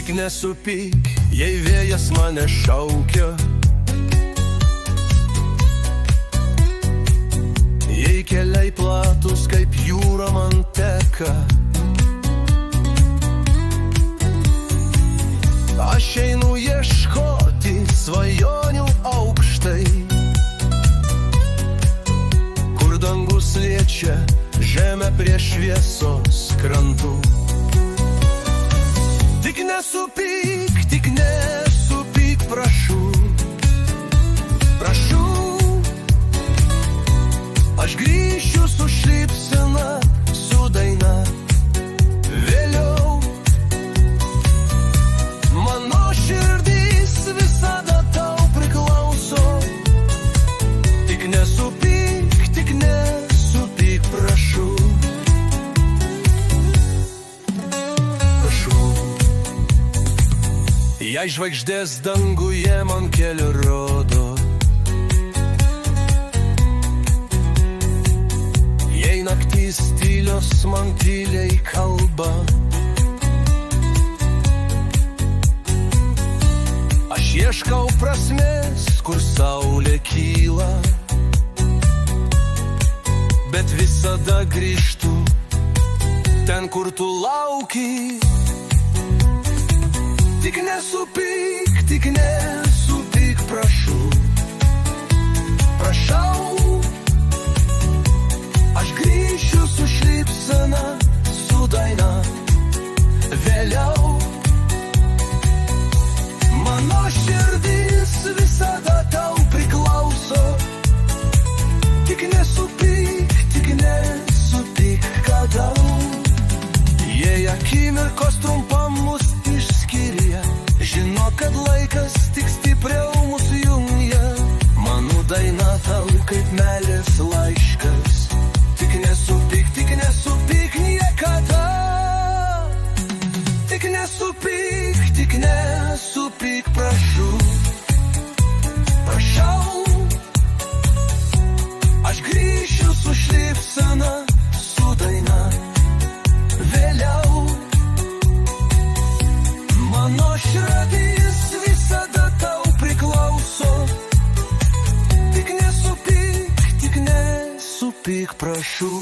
Tik nesupyk, jei vėjas mane šaukia, jei keliai platus kaip jūra man teka. Aš einu ieškoti svajonių aukštai, kur dangus liečia žemę prie šviesos krantų. Tik nesupyk, prašau, prašau. Aš grįšiu su šypsena, su daina vėliau. Mano širdis visada tau priklauso. Tik nesupyk, prašau. Jei žvaigždės danguje man kelią rodo, jei naktys tylios man tyliai kalba, aš ieškau prasmės, kur saulė kyla, bet visada grįžtu ten, kur tu lauki. Tik nesupyk, prašau, prašau. Aš grįšiu su šypsena, su daina vėliau. Mano širdis visada tau priklauso. Tik nesupyk, kada. Jei akimirkos trumpam mus išskiria, žinok, kad laikas tik stipriau mus jungia. Mano daina tau kaip meilės laiškas. Tik nesupyk niekada. Tik nesupyk, prašau, prašau. Aš grįšiu su šypsena, su daina vėliau. Mano širdis visada tau priklauso. Tik nesupyk, prašau.